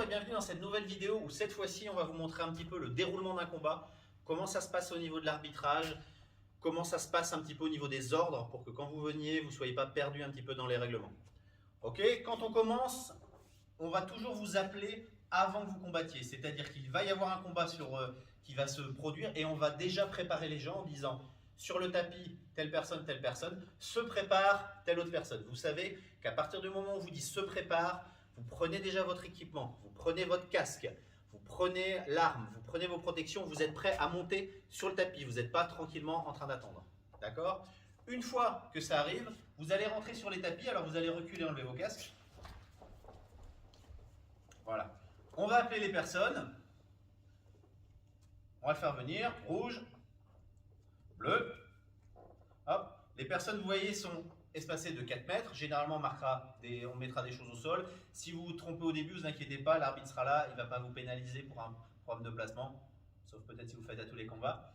et bienvenue dans cette nouvelle vidéo où cette fois-ci on va vous montrer un petit peu le déroulement d'un combat, comment ça se passe au niveau de l'arbitrage, comment ça se passe un petit peu au niveau des ordres pour que quand vous veniez, vous ne soyez pas perdu un petit peu dans les règlements. Ok, quand on commence, on va toujours vous appeler avant que vous combattiez, c'est-à-dire qu'il va y avoir un combat qui va se produire et on va déjà préparer les gens en disant sur le tapis, telle personne, se prépare telle autre personne. Vous savez qu'à partir du moment où on vous dit se prépare, vous prenez déjà votre équipement, vous prenez votre casque, vous prenez l'arme, vous prenez vos protections, vous êtes prêt à monter sur le tapis, vous n'êtes pas tranquillement en train d'attendre. D'accord? Une fois que ça arrive, vous allez rentrer sur les tapis, alors vous allez reculer, enlever vos casques. Voilà. On va appeler les personnes. On va le faire venir. Rouge, bleu. Hop. Les personnes, vous voyez, sont espacées de 4 mètres. Généralement, on mettra des choses au sol. Si vous vous trompez au début, ne vous inquiétez pas, l'arbitre sera là. Il ne va pas vous pénaliser pour un problème de placement. Sauf peut-être si vous faites à tous les combats.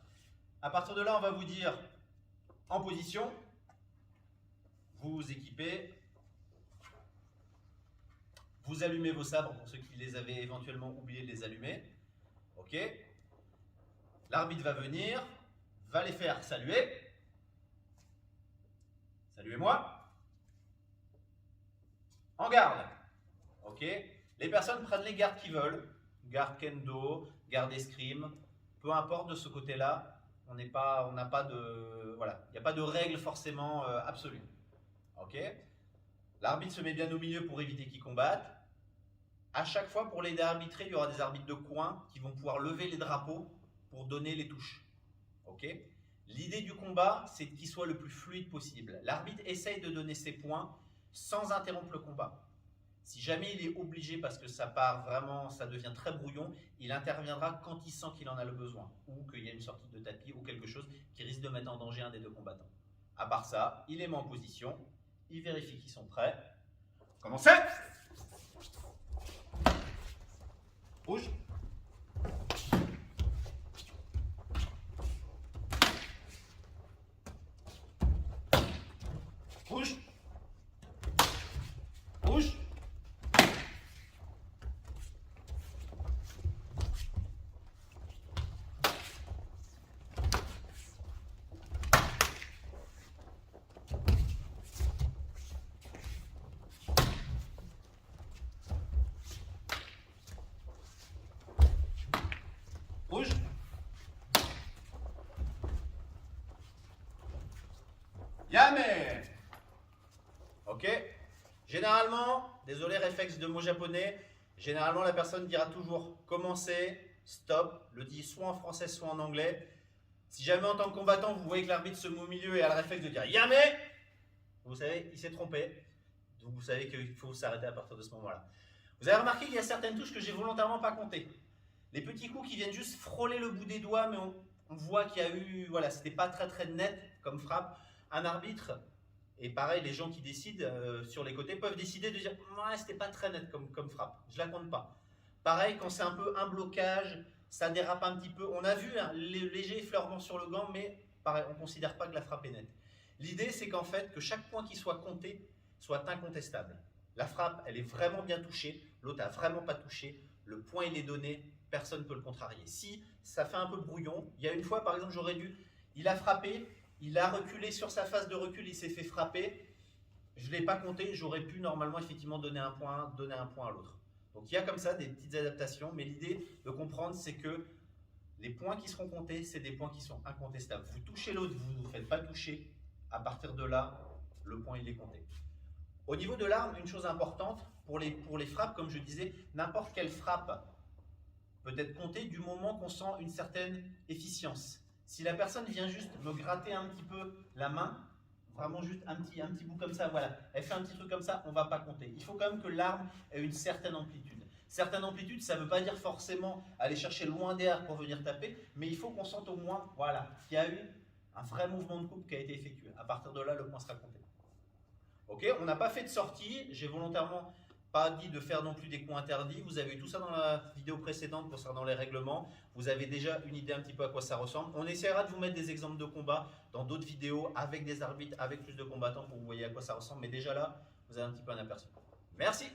À partir de là, on va vous dire en position. Vous vous équipez. Vous allumez vos sabres pour ceux qui les avaient éventuellement oublié de les allumer. Ok. L'arbitre va venir, va les faire saluer. Saluez-moi. En garde. Ok. Les personnes prennent les gardes qu'ils veulent. Garde kendo, garde escrime. Peu importe de ce côté-là. On n'a pas de, voilà, il n'y a pas de règle forcément absolue. Ok. L'arbitre se met bien au milieu pour éviter qu'ils combattent. À chaque fois, pour l'aider à arbitrer, il y aura des arbitres de coin qui vont pouvoir lever les drapeaux pour donner les touches. Ok. L'idée du combat, c'est qu'il soit le plus fluide possible. L'arbitre essaye de donner ses points sans interrompre le combat. Si jamais il est obligé parce que ça part vraiment, ça devient très brouillon, il interviendra quand il sent qu'il en a le besoin ou qu'il y a une sortie de tapis ou quelque chose qui risque de mettre en danger un des deux combattants. À part ça, il les met en position, il vérifie qu'ils sont prêts. Commencez! Rouge. Rouge. Rouge. Rouge. Yame. Ok. Généralement, désolé, réflexe de mots japonais, généralement la personne dira toujours commencer, stop, le dit soit en français, soit en anglais. Si jamais en tant que combattant, vous voyez que l'arbitre se met au milieu et a le réflexe de dire Yame, vous savez, il s'est trompé. Donc vous savez qu'il faut s'arrêter à partir de ce moment-là. Vous avez remarqué qu'il y a certaines touches que j'ai volontairement pas comptées. Les petits coups qui viennent juste frôler le bout des doigts, mais on voit qu'il y a eu, voilà, c'était pas très net comme frappe. Un arbitre, et pareil, les gens qui décident sur les côtés peuvent décider de dire ouais, c'était pas très net comme frappe, je la compte pas. Pareil, quand c'est un peu un blocage, ça dérape un petit peu. On a vu un léger effleurement sur le gant, mais pareil, on ne considère pas que la frappe est nette. L'idée, c'est qu'en fait, que chaque point qui soit compté soit incontestable. La frappe, elle est vraiment bien touchée, l'autre n'a vraiment pas touché, le point il est donné, personne ne peut le contrarier. Si ça fait un peu brouillon, il y a une fois par exemple il a frappé, il a reculé sur sa phase de recul, il s'est fait frapper, je ne l'ai pas compté, j'aurais pu normalement effectivement donner un point à l'autre. Donc il y a comme ça des petites adaptations, mais l'idée de comprendre c'est que les points qui seront comptés, c'est des points qui sont incontestables. Vous touchez l'autre, vous ne vous faites pas toucher, à partir de là, le point il est compté. Au niveau de l'arme, une chose importante, pour les frappes, comme je disais, n'importe quelle frappe peut être comptée du moment qu'on sent une certaine efficience. Si la personne vient juste me gratter un petit peu la main, vraiment juste un petit bout comme ça, voilà, elle fait un petit truc comme ça, on ne va pas compter. Il faut quand même que l'arme ait une certaine amplitude. Certaine amplitude, ça ne veut pas dire forcément aller chercher loin derrière pour venir taper, mais il faut qu'on sente au moins, voilà, qu'il y a eu un vrai mouvement de coupe qui a été effectué. À partir de là, le point sera compté. Ok, on n'a pas fait de sortie, j'ai volontairement pas dit de faire non plus des coups interdits. Vous avez eu tout ça dans la vidéo précédente concernant les règlements. Vous avez déjà une idée un petit peu à quoi ça ressemble. On essaiera de vous mettre des exemples de combat dans d'autres vidéos avec des arbitres, avec plus de combattants pour que vous voyez à quoi ça ressemble. Mais déjà là, vous avez un petit peu un aperçu. Merci.